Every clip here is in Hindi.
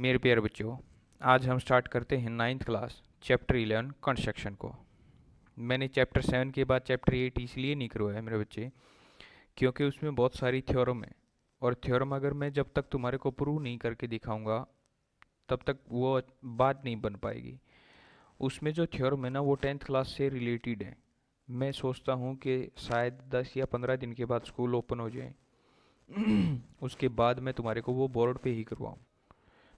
मेरे प्यारे बच्चों, आज हम स्टार्ट करते हैं नाइन्थ क्लास चैप्टर 11 कंस्ट्रक्शन को। मैंने चैप्टर 7 के बाद चैप्टर 8 इसलिए नहीं करवाया मेरे बच्चे, क्योंकि उसमें बहुत सारी थ्योरम है। और थ्योरम अगर मैं जब तक तुम्हारे को प्रूव नहीं करके दिखाऊंगा तब तक वो बात नहीं बन पाएगी। उसमें जो थ्योरम है ना, वो 10th क्लास से रिलेटेड है। मैं सोचता हूँ कि शायद 10 या 15 दिन के बाद स्कूल ओपन हो जाए उसके बाद मैं तुम्हारे को वो बोर्ड पे ही करवाऊँ।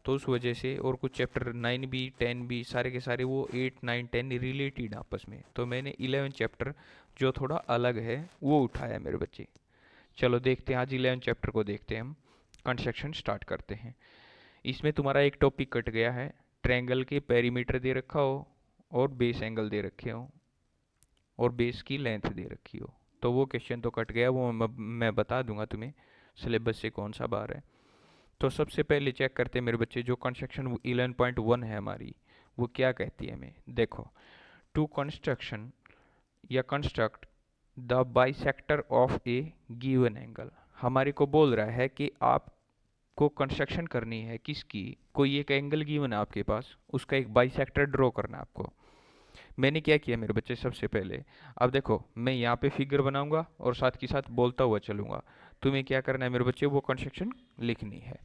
तो उस वजह से, और कुछ चैप्टर 9 भी 10 भी सारे के सारे वो 8 9 10 रिलेटेड आपस में, तो मैंने 11 चैप्टर जो थोड़ा अलग है वो उठाया मेरे बच्चे। चलो देखते हैं, आज 11 चैप्टर को देखते हैं हम। कंस्ट्रक्शन स्टार्ट करते हैं। इसमें तुम्हारा एक टॉपिक कट गया है। ट्रायंगल के पेरीमीटर दे रखा हो और बेस एंगल दे रखे हो और बेस की लेंथ दे रखी हो, तो वो क्वेश्चन तो कट गया। वो मैं बता दूंगा तुम्हें सिलेबस से कौन सा बार है। तो सबसे पहले चेक करते हैं मेरे बच्चे, जो कंस्ट्रक्शन 11.1 है हमारी, वो क्या कहती है हमें। देखो, टू कंस्ट्रक्शन या construct the bisector of A given angle. हमारे को बोल रहा है कि आपको कंस्ट्रक्शन करनी है किसकी, कोई एक एंगल गिवन है आपके पास, उसका एक बाइसेक्टर ड्रॉ करना है आपको। मैंने क्या किया मेरे बच्चे, सबसे पहले अब देखो, मैं यहाँ पे फिगर बनाऊंगा और साथ के साथ बोलता हुआ चलूंगा। तुम्हें क्या करना है मेरे बच्चे, वो कंस्ट्रक्शन लिखनी है।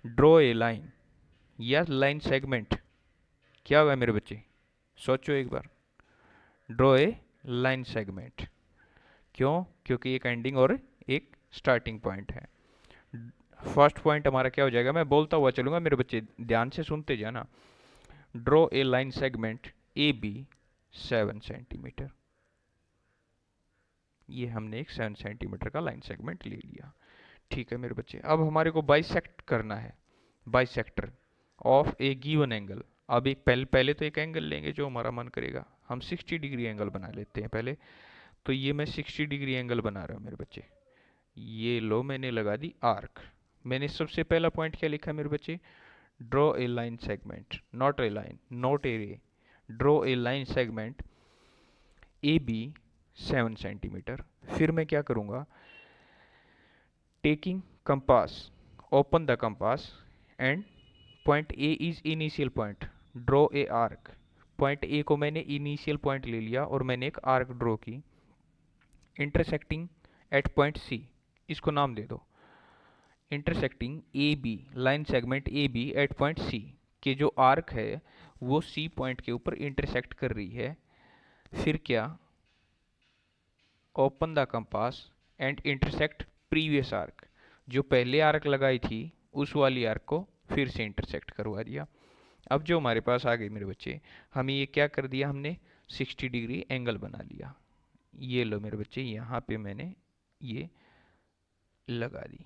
ड्रॉ ए लाइन या लाइन सेगमेंट, क्या होगा मेरे बच्चे, सोचो एक बार। ड्रॉ ए लाइन सेगमेंट, क्यों? क्योंकि एक एंडिंग और एक स्टार्टिंग पॉइंट है। फर्स्ट पॉइंट हमारा क्या हो जाएगा, मैं बोलता हुआ चलूंगा मेरे बच्चे, ध्यान से सुनते जाना। Draw a line segment A B 7 centimetre. ये हमने एक 7 सेंटीमीटर का लाइन सेगमेंट ले लिया। ठीक है मेरे बच्चे, अब हमारे को बाइसेक्ट करना है, bisector of A given angle. अब एक पहले तो एक एंगल लेंगे जो हमारा मन करेगा। हम 60 डिग्री एंगल बना लेते हैं पहले। तो ये मैं 60 डिग्री एंगल बना रहा हूँ मेरे बच्चे। ये लो, मैंने लगा दी आर्क। मैंने सबसे पहला पॉइंट क्या लिखा मेरे बच्चे, draw a line segment, not a line, not a ray, draw a line segment A B 7 centimetre. फिर मैं क्या करूँगा, taking compass, open the compass and point A is initial point, draw a arc. Point A को मैंने इनिशियल पॉइंट ले लिया और मैंने एक आर्क ड्रॉ की। इंटरसेक्टिंग एट पॉइंट सी, इसको नाम दे दो। Intersecting A B, line segment A B eight point सी, के जो आर्क है वो सी पॉइंट के ऊपर इंटरसेक्ट कर रही है। फिर क्या, open the compass and intersect previous arc, जो पहले आर्क लगाई थी उस वाली आर्क को फिर से इंटरसेक्ट करवा दिया। अब जो हमारे पास आ गए मेरे बच्चे, हमें ये क्या कर दिया, हमने 60 डिग्री एंगल बना लिया। ये लो मेरे बच्चे, यहाँ पे मैंने ये लगा दी।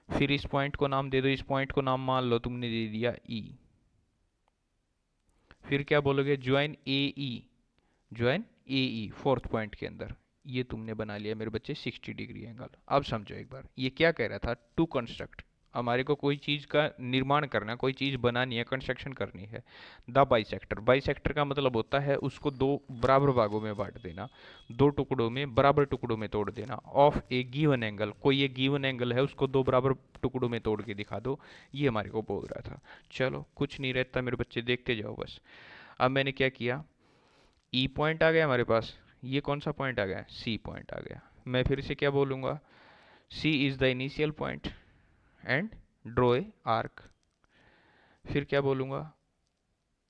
फिर इस पॉइंट को नाम दे दो, इस पॉइंट को नाम मान लो तुमने दे दिया ई। फिर क्या बोलोगे, ज्वाइन ए ई, ज्वाइन ए ई फोर्थ पॉइंट के अंदर। ये तुमने बना लिया मेरे बच्चे 60 डिग्री एंगल। अब समझो एक बार, ये क्या कह रहा था, टू कंस्ट्रक्ट, हमारे को कोई चीज़ का निर्माण करना, कोई चीज़ बनानी है, कंस्ट्रक्शन करनी है। द बाइसेक्टर, बाइसेक्टर का मतलब होता है उसको दो बराबर भागों में बांट देना, दो टुकड़ों में, बराबर टुकड़ों में तोड़ देना। ऑफ ए गिवन एंगल, कोई एक गिवन एंगल है उसको दो बराबर टुकड़ों में तोड़ के दिखा दो, ये हमारे को बोल रहा था। चलो कुछ नहीं रहता मेरे बच्चे, देखते जाओ बस। अब मैंने क्या किया, ई पॉइंट आ गया हमारे पास, ये कौन सा पॉइंट आ गया, सी पॉइंट आ गया। मैं फिर से क्या बोलूँगा, C is the initial point and draw a arc. फिर क्या बोलूँगा,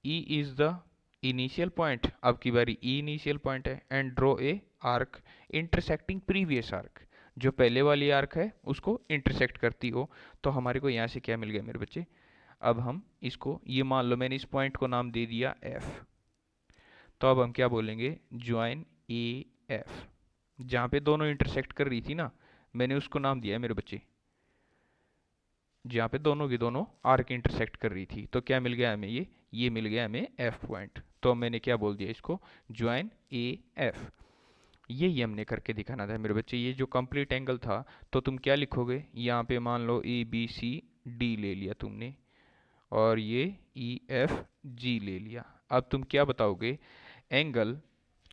E is the initial point, अब की बारी ई इनिशियल पॉइंट है, and draw a arc intersecting previous arc, जो पहले वाली आर्क है उसको इंटरसेक्ट करती हो। तो हमारे को यहाँ से क्या मिल गया मेरे बच्चे, अब हम इसको, ये मान लो मैंने इस पॉइंट को नाम दे दिया एफ। तो अब हम क्या बोलेंगे, ज्वाइन ए एफ, जहाँ पे दोनों इंटरसेक्ट कर रही थी ना, मैंने उसको नाम दिया है मेरे बच्चे, जहाँ पे दोनों की दोनों आर्क इंटरसेक्ट कर रही थी। तो क्या मिल गया हमें, ये मिल गया हमें एफ पॉइंट। तो मैंने क्या बोल दिया इसको, ज्वाइन ए एफ। ये हमने करके दिखाना था मेरे बच्चे, ये जो कंप्लीट एंगल था। तो तुम क्या लिखोगे, यहाँ पे मान लो ए बी सी डी ले लिया तुमने, और ये ई एफ जी ले लिया। अब तुम क्या बताओगे, एंगल,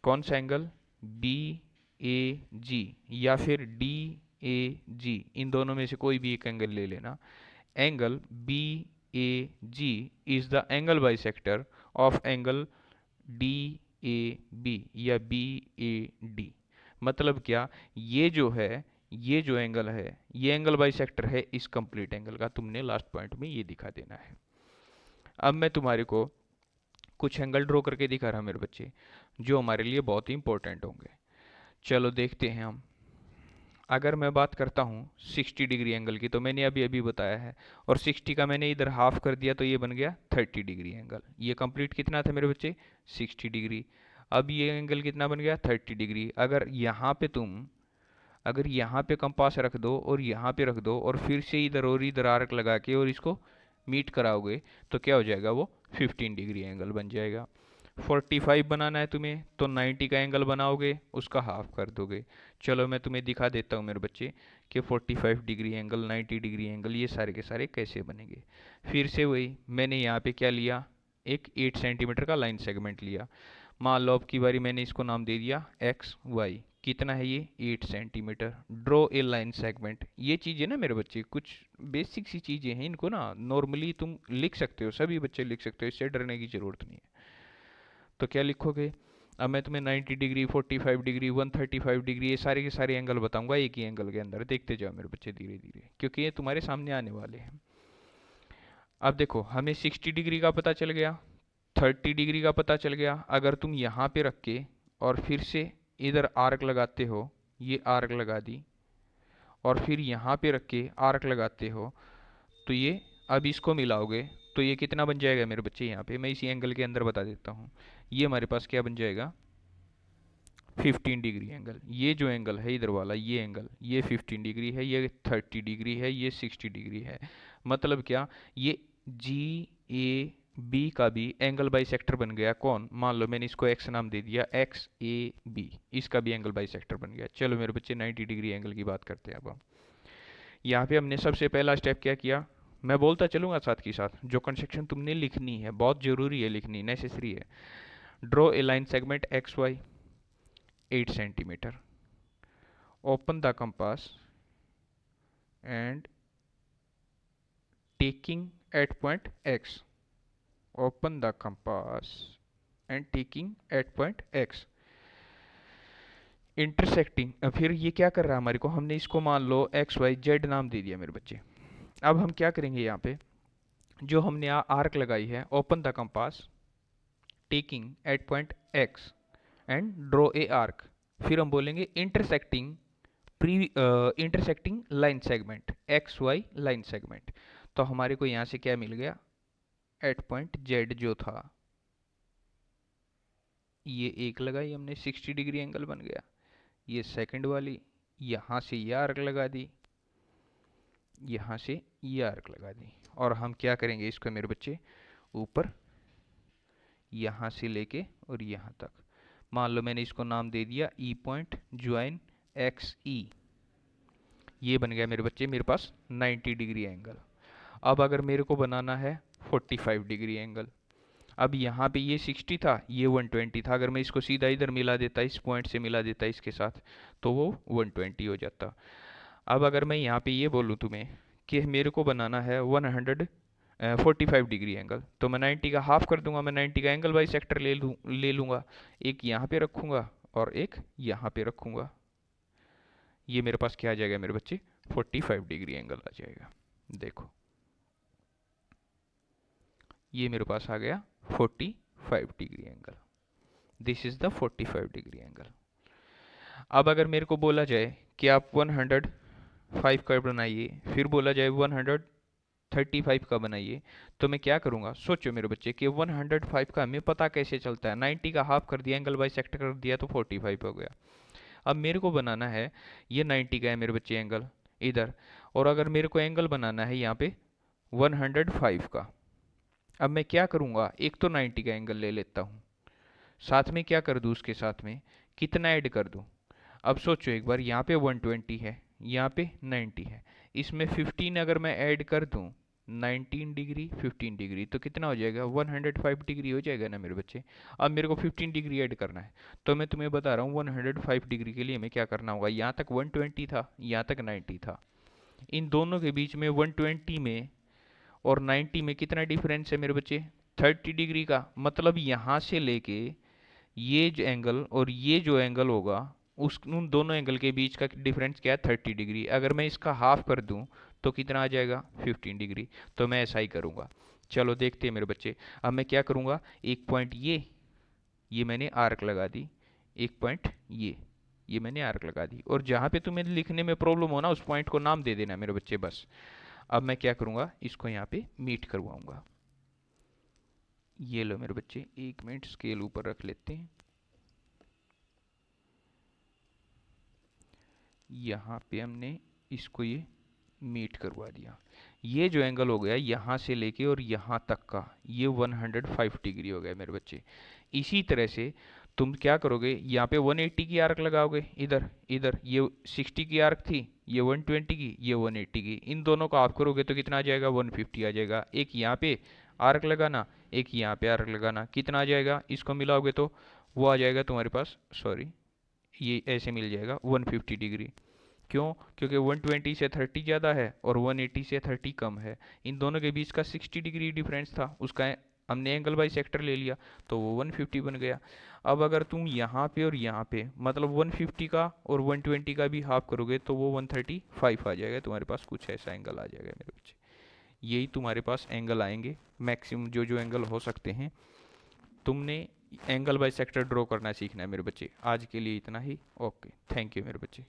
कौन सा एंगल, बी ए जी या फिर डी ए जी, इन दोनों में से कोई भी एक एंगल ले लेना। Angle B A G is the angle bisector of angle D A B या बी ए डी। मतलब क्या, ये जो एंगल है ये एंगल बाइसेक्टर है इस कंप्लीट एंगल का। तुमने लास्ट पॉइंट में ये दिखा देना है। अब मैं तुम्हारे को कुछ एंगल ड्रॉ करके दिखा रहा हूँ मेरे बच्चे, जो हमारे लिए बहुत ही इंपॉर्टेंट होंगे। चलो देखते हैं हम। अगर मैं बात करता हूँ 60 डिग्री एंगल की, तो मैंने अभी अभी बताया है, और 60 का मैंने इधर हाफ कर दिया तो ये बन गया 30 डिग्री एंगल। ये कंप्लीट कितना था मेरे बच्चे, 60 डिग्री। अब ये एंगल कितना बन गया, 30 डिग्री। अगर यहाँ पे कंपास रख दो और यहाँ पे रख दो और फिर से इधर और इधर आर्क लगा के और इसको मीट कराओगे तो क्या हो जाएगा, वो 15 डिग्री एंगल बन जाएगा। 45 बनाना है तुम्हें तो 90 का एंगल बनाओगे, उसका हाफ कर दोगे। चलो मैं तुम्हें दिखा देता हूँ मेरे बच्चे कि 45 डिग्री एंगल, 90 डिग्री एंगल ये सारे के सारे कैसे बनेंगे। फिर से वही, मैंने यहाँ पे क्या लिया, एक 8 सेंटीमीटर का लाइन सेगमेंट लिया। मान लो अब की बारी मैंने इसको नाम दे दिया एक्स वाई। कितना है ये, 8 centimetre. Draw a line segment. ये चीज़ें ना मेरे बच्चे कुछ बेसिक सी चीज़ें हैं, इनको ना नॉर्मली तुम लिख सकते हो, सभी बच्चे लिख सकते हो, इससे डरने की ज़रूरत नहीं है। तो क्या लिखोगे, अब मैं तुम्हें 90 डिग्री, 45 डिग्री, 135 डिग्री ये सारे के सारे एंगल बताऊंगा एक ही एंगल के अंदर। देखते जाओ मेरे बच्चे धीरे धीरे, क्योंकि ये तुम्हारे सामने आने वाले हैं। अब देखो, हमें 60 डिग्री का पता चल गया, 30 डिग्री का पता चल गया। अगर तुम यहाँ पे रख के और फिर से इधर आर्क लगाते हो, ये आर्क लगा दी, और फिर यहाँ पे रख के आर्क लगाते हो, तो ये अब इसको मिलाओगे तो ये कितना बन जाएगा मेरे बच्चे, यहाँ पे मैं इसी एंगल के अंदर बता देता हूँ। ये हमारे पास क्या बन जाएगा, 15 डिग्री एंगल। ये जो एंगल है इधर वाला, ये एंगल, ये 15 डिग्री है, ये 30 डिग्री है, ये 60 डिग्री है। मतलब क्या, ये जी ए बी का भी एंगल बाइसेक्टर बन गया। कौन, मान लो मैंने इसको एक्स नाम दे दिया, एक्स ए बी, इसका भी एंगल बाइसेक्टर बन गया। चलो मेरे बच्चे 90 डिग्री एंगल की बात करते हैं अब हम। यहाँ पे हमने सबसे पहला स्टेप क्या किया, मैं बोलता चलूंगा साथ के साथ, जो कंस्ट्रक्शन तुमने लिखनी है, बहुत जरूरी है लिखनी, नेसेसरी है। Draw a line segment X Y 8 centimeter. Open the compass and taking at point X. Open the compass and taking at point X. Intersecting, फिर ये क्या कर रहा है हमारे को, हमने इसको मान लो एक्स वाई जेड नाम दे दिया मेरे बच्चे। अब हम क्या करेंगे, यहाँ पे जो हमने आर्क लगाई है, open the compass taking at point X and draw a arc. फिर हम बोलेंगे intersecting intersecting line segment, X Y line segment. तो हमारे को यहाँ से क्या मिल गया, एट पॉइंट जेड जो था, ये एक लगाई हमने, 60 डिग्री एंगल बन गया। ये सेकंड वाली, यहाँ से ये आर्क लगा दी, यहाँ से ये आर्क लगा दी, और हम क्या करेंगे इसको मेरे बच्चे, ऊपर यहाँ से लेके और यहाँ तक। मान लो मैंने इसको नाम दे दिया ई पॉइंट ज्वाइन एक्स ई। ये बन गया मेरे बच्चे मेरे पास 90 डिग्री एंगल। अब अगर मेरे को बनाना है 45 डिग्री एंगल, अब यहाँ पे ये 60 था, ये 120 था। अगर मैं इसको सीधा इधर मिला देता, इस पॉइंट से मिला देता इसके साथ, तो वो 120 हो जाता। अब अगर मैं यहाँ पे ये बोलूँ तुम्हें कि मेरे को बनाना है 145 डिग्री एंगल, तो मैं 90 का हाफ कर दूंगा, मैं 90 का एंगल बाई सेक्टर ले लूँगा। एक यहाँ पे रखूँगा और एक यहाँ पे रखूँगा। ये मेरे पास क्या आ जाएगा मेरे बच्चे, 45 डिग्री एंगल आ जाएगा। देखो ये मेरे पास आ गया 45 degree angle. This is the 45 degree angle. अब अगर मेरे को बोला जाए कि आप 105 का बनाइए, फिर बोला जाए 135 का बनाइए, तो मैं क्या करूंगा, सोचो मेरे बच्चे कि 105 का हमें पता कैसे चलता है, 90 का हाफ कर दिया, एंगल बाई सेक्टर कर दिया तो 45 हो गया। अब मेरे को बनाना है, ये 90 का है मेरे बच्चे एंगल इधर, और अगर मेरे को एंगल बनाना है यहाँ पे 105 का, अब मैं क्या करूँगा, एक तो 90 का एंगल ले लेता हूँ, साथ में क्या कर दूँ, उसके साथ में कितना ऐड कर दूँ। अब सोचो एक बार, यहाँ पे 120 है, यहाँ पे 90 है, इसमें 15 अगर मैं ऐड कर दूँ, 19 डिग्री 15 डिग्री, तो कितना हो जाएगा, 105 डिग्री हो जाएगा ना मेरे बच्चे। अब मेरे को 15 डिग्री ऐड करना है, तो मैं तुम्हें बता रहा हूँ 105 डिग्री के लिए हमें क्या करना होगा, यहाँ तक 120 था, यहाँ तक 90 था, इन दोनों के बीच में 120 में और 90 में कितना डिफरेंस है मेरे बच्चे? 30 डिग्री का। मतलब यहाँ से लेके ये जो एंगल और ये जो एंगल होगा, उस उन दोनों एंगल के बीच का डिफरेंस क्या है? 30 डिग्री। अगर मैं इसका हाफ कर दूं तो कितना आ जाएगा? 15 डिग्री। तो मैं ऐसा ही करूंगा। चलो देखते हैं मेरे बच्चे। अब मैं क्या करूंगा, एक पॉइंट ये मैंने आर्क लगा दी, एक पॉइंट ये मैंने आर्क लगा दी, और जहां पे तुम्हें लिखने में प्रॉब्लम हो ना, उस पॉइंट को नाम दे देना मेरे बच्चे बस। अब मैं क्या करूंगा, इसको यहाँ पे मीट करवाऊंगा। ये लो मेरे बच्चे, एक मिनट स्केल ऊपर रख लेते हैं। यहाँ पे हमने इसको ये मीट करवा दिया। ये जो एंगल हो गया यहाँ से लेके और यहाँ तक का, ये 105 डिग्री हो गया मेरे बच्चे। इसी तरह से तुम क्या करोगे, यहाँ पे 180 की आर्क लगाओगे, इधर इधर ये 60 की आर्क थी, ये 120 की, ये 180 की, इन दोनों को आप करोगे तो कितना आ जाएगा? 150 आ जाएगा। एक यहाँ पे आर्क लगाना, एक यहाँ पे आर्क लगाना, कितना आ जाएगा? इसको मिलाओगे तो वो आ जाएगा तुम्हारे पास, सॉरी, ये ऐसे मिल जाएगा 150 डिग्री। क्यों? क्योंकि 120 से 30 ज़्यादा है और 180 से 30 कम है। इन दोनों के बीच का 60 डिग्री डिफरेंस था, उसका हमने एंगल बाई सेक्टर ले लिया तो वो 150 बन गया। अब अगर तुम यहाँ पे और यहाँ पे मतलब 150 का और 120 का भी हाफ करोगे तो वो 135 आ जाएगा तुम्हारे पास, कुछ ऐसा एंगल आ जाएगा मेरे बच्चे। यही तुम्हारे पास एंगल आएंगे मैक्सिमम जो जो एंगल हो सकते हैं। तुमने एंगल बाई सेक्टर ड्रॉ करना सीखना है मेरे बच्चे। आज के लिए इतना ही। ओके, थैंक यू मेरे बच्चे।